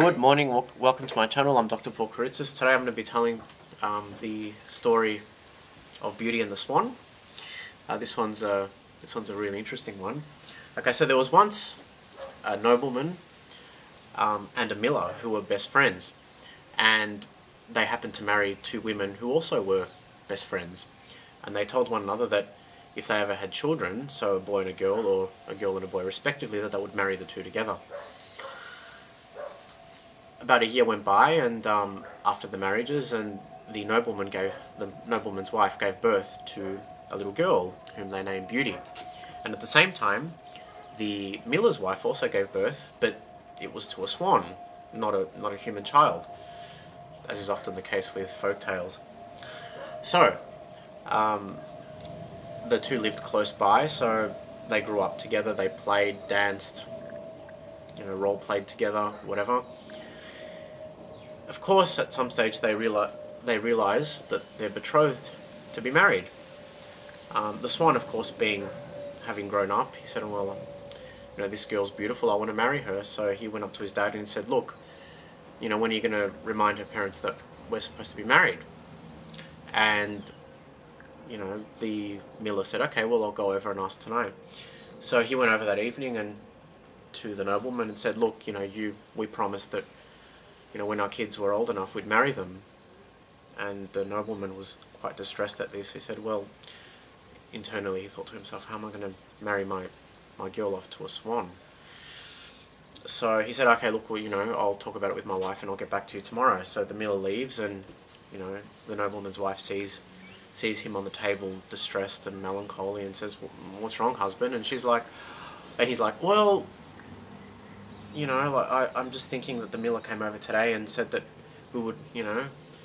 Good morning, welcome to my channel. I'm Dr. Kiritsis. Today I'm going to be telling the story of Beauty and the Swan. This one's a really interesting one. Like I said, there was once a nobleman and a miller who were best friends, and they happened to marry two women who also were best friends. And they told one another that if they ever had children, so a boy and a girl, or a girl and a boy respectively, that they would marry the two together. About a year went by, and after the marriages, and the nobleman's wife gave birth to a little girl whom they named Beauty. And at the same time, the miller's wife also gave birth, but it was to a swan, not a human child, as is often the case with folk tales. So the two lived close by, so they grew up together. They played, danced, role played together, whatever. Of course, at some stage they realize that they're betrothed to be married. The swan, of course, having grown up, he said, well, this girl's beautiful, I want to marry her. So he went up to his dad and said, look, when are you going to remind her parents that we're supposed to be married? And, the miller said, okay, well, I'll go over and ask tonight. So he went over that evening and to the nobleman and said, look, we promised that when our kids were old enough, we'd marry them. And the nobleman was quite distressed at this. He said, well, internally he thought to himself, how am I going to marry my girl off to a swan? So he said, okay, look, well, I'll talk about it with my wife and I'll get back to you tomorrow. So the miller leaves, and, the nobleman's wife sees him on the table, distressed and melancholy, and says, what's wrong, husband? And he's like, well, I'm just thinking that the miller came over today and said that we would,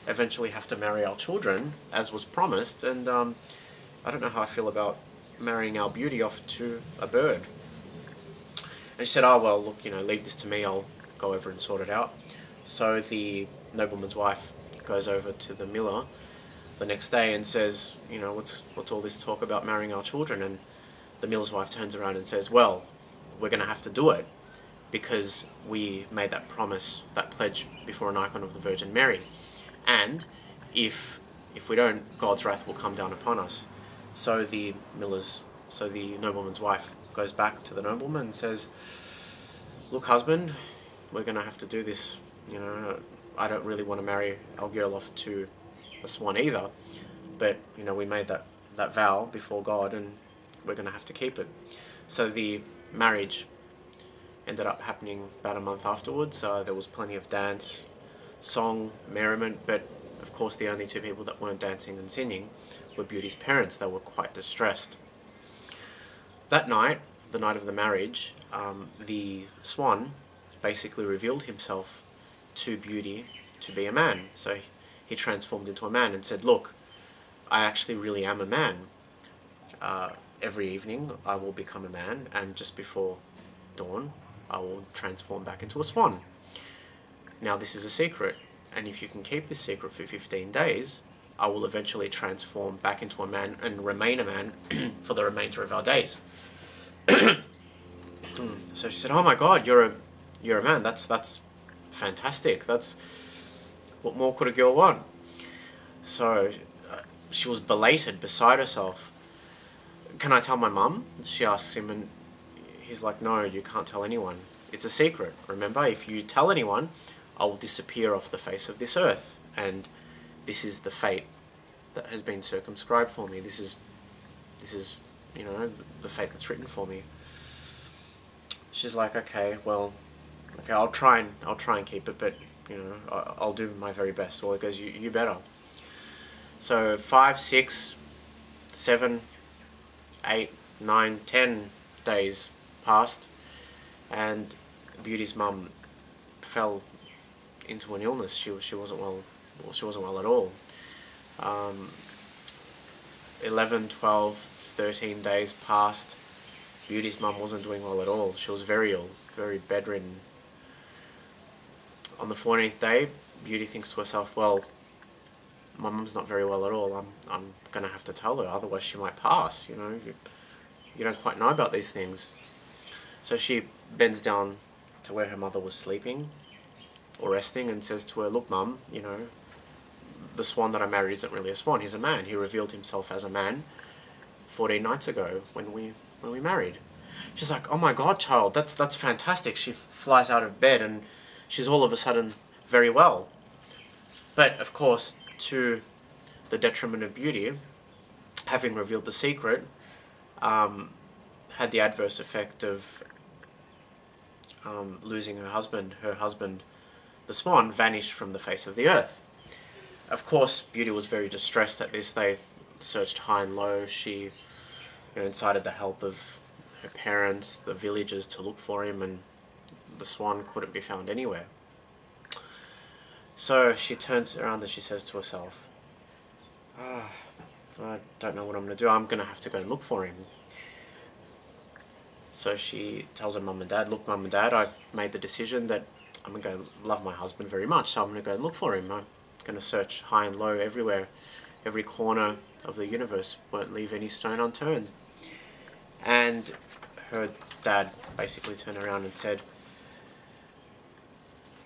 eventually have to marry our children, as was promised, and I don't know how I feel about marrying our Beauty off to a bird. And she said, oh, well, look, leave this to me, I'll go over and sort it out. So the nobleman's wife goes over to the miller the next day and says, what's all this talk about marrying our children? And the miller's wife turns around and says, well, we're going to have to do it, because we made that promise, that pledge, before an icon of the Virgin Mary. And if we don't, God's wrath will come down upon us. So the nobleman's wife goes back to the nobleman and says, look, husband, we're going to have to do this. I don't really want to marry our girl off to a swan either, but, we made that vow before God, and we're going to have to keep it. So the marriage ended up happening about a month afterwards. There was plenty of dance, song, merriment, but of course the only two people that weren't dancing and singing were Beauty's parents. They were quite distressed. That night, the night of the marriage, the swan basically revealed himself to Beauty to be a man. So he transformed into a man and said, look, I actually really am a man. Every evening I will become a man, and just before dawn I will transform back into a swan. Now this is a secret, and if you can keep this secret for 15 days, I will eventually transform back into a man and remain a man for the remainder of our days. So she said, oh my God, you're a man. That's fantastic. What more could a girl want? So she was belated, beside herself. Can I tell my mum? She asks him, and he's like, no, you can't tell anyone. It's a secret. Remember, if you tell anyone, I will disappear off the face of this earth. And this is the fate that has been circumscribed for me. This is the fate that's written for me. She's like, okay, well, okay, I'll try and keep it, but I'll do my very best. Well, it goes, you better. So 5, 6, 7, 8, 9, 10 days passed, and Beauty's mum fell into an illness. She wasn't well. Well, she wasn't well at all. 11, 12, 13 days passed. Beauty's mum wasn't doing well at all. She was very ill, very bedridden. On the 14th day, Beauty thinks to herself, well, my mum's not very well at all. I'm going to have to tell her, otherwise she might pass. You don't quite know about these things. So she bends down to where her mother was sleeping, or resting, and says to her, "Look, Mum, you know, the swan that I married isn't really a swan. He's a man. He revealed himself as a man 14 nights ago when we married." She's like, "Oh my God, child, that's fantastic." She flies out of bed and she's all of a sudden very well. But of course, to the detriment of Beauty, having revealed the secret, had the adverse effect of losing her husband. Her husband, the swan, vanished from the face of the earth. Of course, Beauty was very distressed at this. They searched high and low. She, incited the help of her parents, the villagers, to look for him, and the swan couldn't be found anywhere. So she turns around and she says to herself, I don't know what I'm going to do. I'm going to have to go and look for him. So she tells her mum and dad, "Look, Mum and Dad, I've made the decision that I'm going to go love my husband very much, so I'm going to go and look for him. I'm going to search high and low everywhere. Every corner of the universe, won't leave any stone unturned." And her dad basically turned around and said,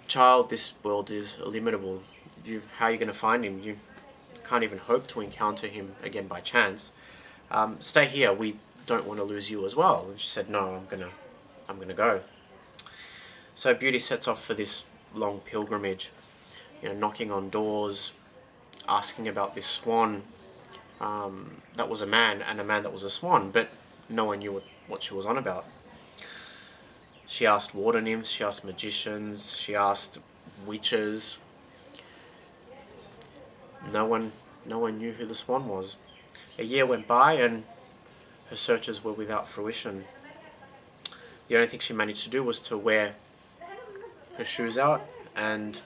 "Child, this world is illimitable. How are you going to find him? You can't even hope to encounter him again by chance. Stay here. We don't want to lose you as well." And she said, "No, I'm gonna go." So Beauty sets off for this long pilgrimage, knocking on doors, asking about this swan that was a man and a man that was a swan, but no one knew what she was on about. She asked water nymphs, she asked magicians, she asked witches. No one knew who the swan was. A year went by and her searches were without fruition. The only thing she managed to do was to wear her shoes out, and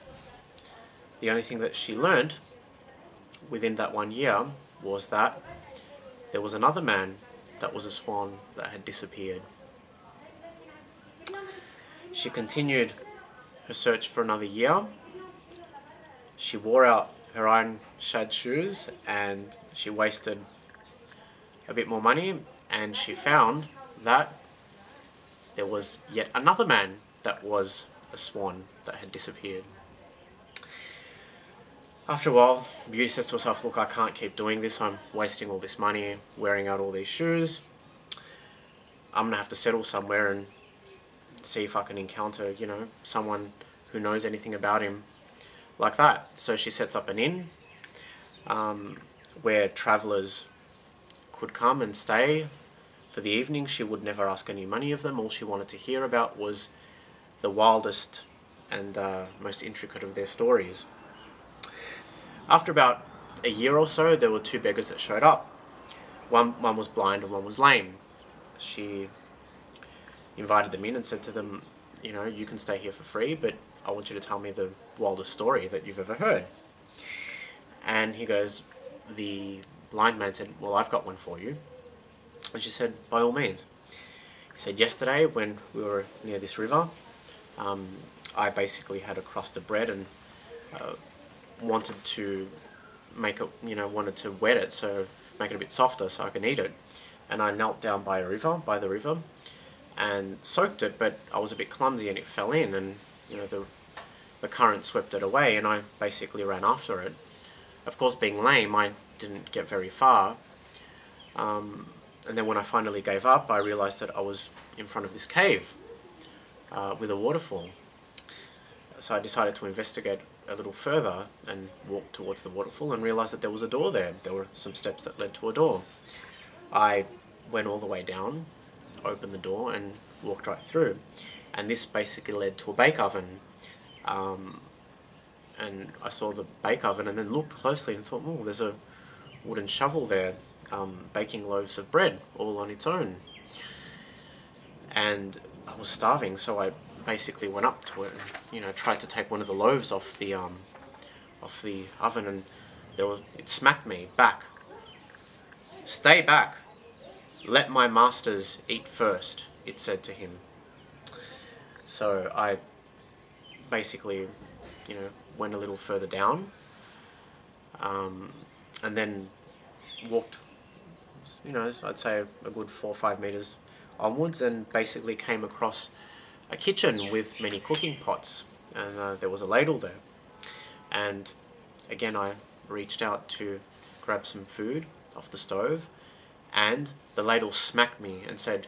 the only thing that she learned within that 1 year was that there was another man that was a swan that had disappeared. She continued her search for another year. She wore out her iron shod shoes and she wasted a bit more money, and she found that there was yet another man that was a swan that had disappeared. After a while, Beauty says to herself, "Look, I can't keep doing this. I'm wasting all this money, wearing out all these shoes. I'm going to have to settle somewhere and see if I can encounter, someone who knows anything about him like that." So she sets up an inn where travellers could come and stay for the evening. She would never ask any money of them. All she wanted to hear about was the wildest and most intricate of their stories. After about a year or so, there were two beggars that showed up. One was blind and one was lame. She invited them in and said to them, "You can stay here for free, but I want you to tell me the wildest story that you've ever heard." And the blind man said, "Well, I've got one for you." And she said, "By all means." He said, "Yesterday when we were near this river, I basically had a crust of bread and wanted to make it, wanted to wet it, so make it a bit softer so I can eat it. And I knelt down by the river, and soaked it, but I was a bit clumsy and it fell in, and the current swept it away, and I basically ran after it. Of course, being lame, I didn't get very far. And then when I finally gave up, I realized that I was in front of this cave with a waterfall. So I decided to investigate a little further and walked towards the waterfall and realized that there was a door there. There were some steps that led to a door. I went all the way down, opened the door and walked right through. And this basically led to a bake oven. And I saw the bake oven and then looked closely and thought, "Oh, there's a wooden shovel there, baking loaves of bread all on its own." And I was starving, so I basically went up to it and tried to take one of the loaves off the oven, and it smacked me back. "Stay back! Let my masters eat first," it said to him. So I basically went a little further down, and then walked, I'd say a good 4 or 5 meters onwards, and basically came across a kitchen with many cooking pots and there was a ladle there. And again, I reached out to grab some food off the stove, and the ladle smacked me and said,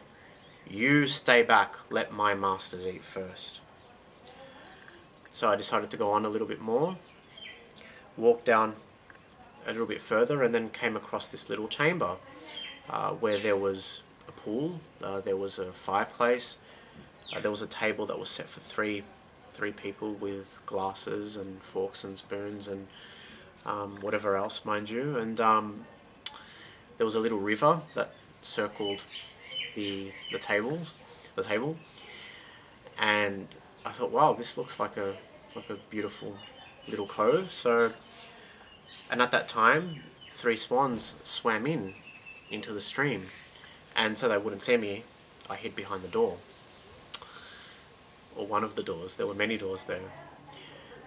"You stay back, let my masters eat first." So I decided to go on a little bit more, walked down a little bit further, and then came across this little chamber where there was a pool, there was a fireplace, there was a table that was set for three people with glasses and forks and spoons and whatever else, mind you, and there was a little river that circled the table, and I thought, wow, this looks like a beautiful little cove. So, and at that time, 3 swans swam into the stream, and so they wouldn't see me, I hid behind the door, or one of the doors. There were many doors there,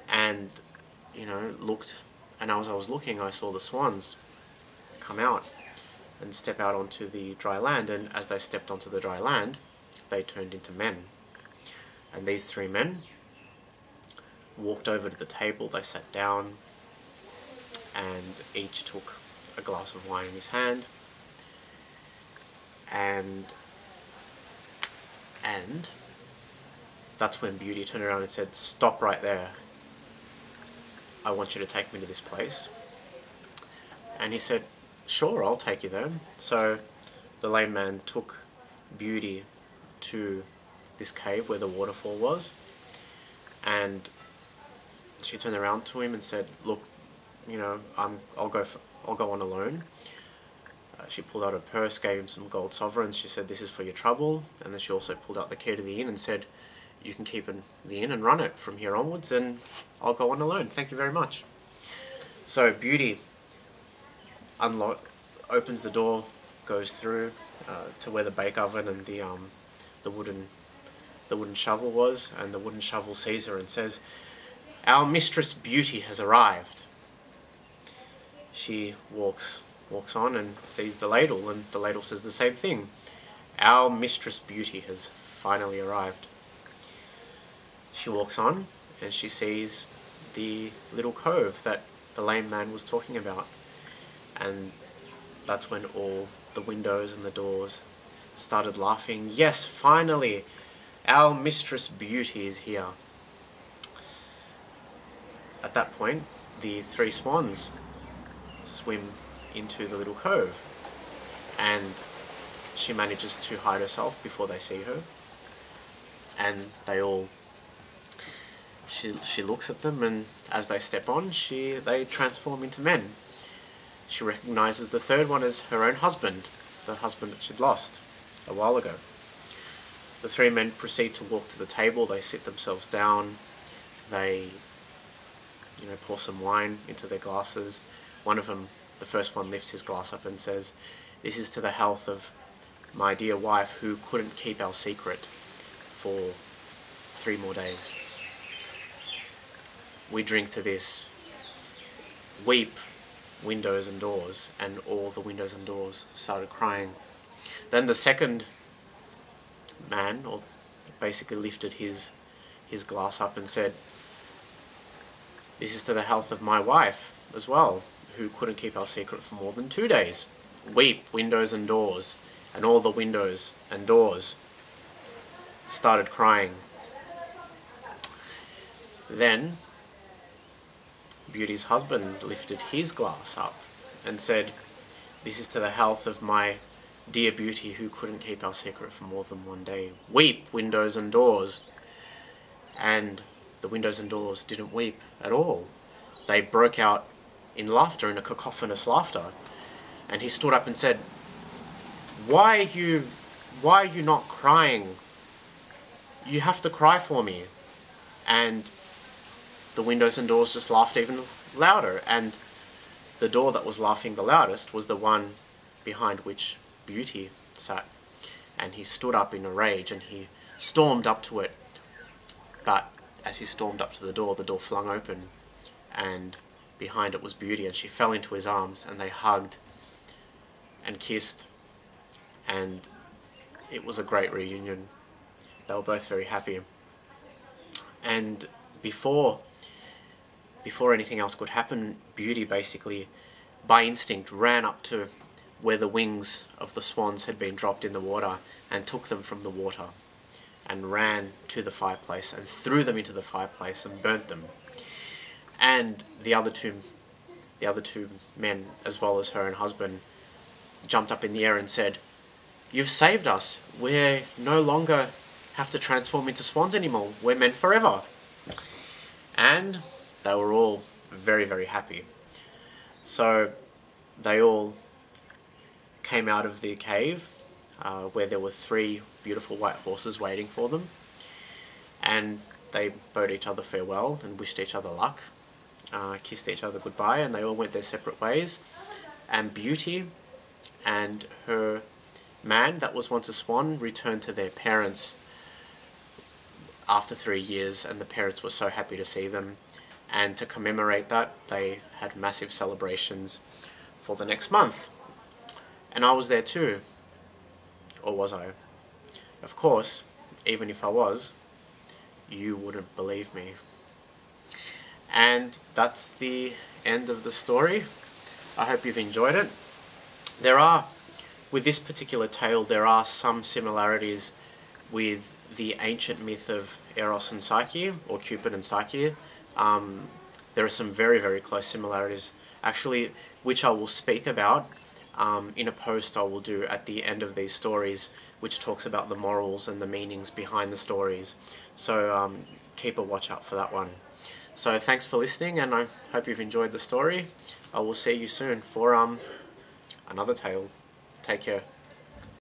and looked. And as I was looking, I saw the swans come out and step out onto the dry land. And as they stepped onto the dry land, they turned into men. And these 3 men walked over to the table. They sat down, and each took a glass of wine in his hand. And that's when Beauty turned around and said, "Stop right there. I want you to take me to this place." And he said, "Sure, I'll take you there." So the lame man took Beauty to this cave where the waterfall was, and she turned around to him and said, "Look, I'll go on alone." She pulled out her purse, gave him some gold sovereigns. She said, "This is for your trouble." And then she also pulled out the key to the inn and said, "You can keep the inn and run it from here onwards, and I'll go on alone. Thank you very much." So Beauty opens the door, goes through to where the bake oven and the wooden shovel was, and the wooden shovel sees her and says, "Our mistress Beauty has arrived." She walks on and sees the ladle, and the ladle says the same thing. "Our mistress Beauty has finally arrived." She walks on, and she sees the little cove that the lame man was talking about. And that's when all the windows and the doors started laughing. "Yes, finally, our mistress Beauty is here." At that point, the 3 swans swim into the little cove, and she manages to hide herself before they see her. And she looks at them, and as they step on, they transform into men. She recognizes the 3rd one as her own husband, the husband that she'd lost a while ago. The 3 men proceed to walk to the table. They sit themselves down. They, pour some wine into their glasses. One of them, the first one, lifts his glass up and says, "This is to the health of my dear wife who couldn't keep our secret for 3 more days. We drink to this. Weep, windows and doors." And all the windows and doors started crying. Then the 2nd man, or basically lifted his glass up and said, "This is to the health of my wife as well, who couldn't keep our secret for more than 2 days. Weep, windows and doors." And all the windows and doors started crying. Then Beauty's husband lifted his glass up and said, "This is to the health of my dear Beauty who couldn't keep our secret for more than 1 day. Weep, windows and doors." And the windows and doors didn't weep at all. They broke out in laughter, in a cacophonous laughter. And he stood up and said, why are you not crying? You have to cry for me." And the windows and doors just laughed even louder, and the door that was laughing the loudest was the one behind which Beauty sat. And he stood up in a rage and he stormed up to it. But as he stormed up to the door flung open, and behind it was Beauty, and she fell into his arms, and they hugged and kissed, and it was a great reunion. They were both very happy. And before anything else could happen, Beauty basically, by instinct, ran up to where the wings of the swans had been dropped in the water and took them from the water and ran to the fireplace and threw them into the fireplace and burnt them. And the other two men, as well as her and husband, jumped up in the air and said, "You've saved us. We no longer have to transform into swans anymore. We're meant forever." And they were all very, very happy. So they all came out of the cave where there were 3 beautiful white horses waiting for them, and they bade each other farewell and wished each other luck, kissed each other goodbye, and they all went their separate ways. And Beauty and her man that was once a swan returned to their parents after 3 years, and the parents were so happy to see them. And to commemorate that, they had massive celebrations for the next month. And I was there too. Or was I? Of course, even if I was, you wouldn't believe me. And that's the end of the story. I hope you've enjoyed it. With this particular tale, there are some similarities with the ancient myth of Eros and Psyche, or Cupid and Psyche. There are some very, very close similarities, actually, which I will speak about in a post I will do at the end of these stories, which talks about the morals and the meanings behind the stories. So keep a watch out for that one. So thanks for listening, and I hope you've enjoyed the story. I will see you soon for another tale. Take care.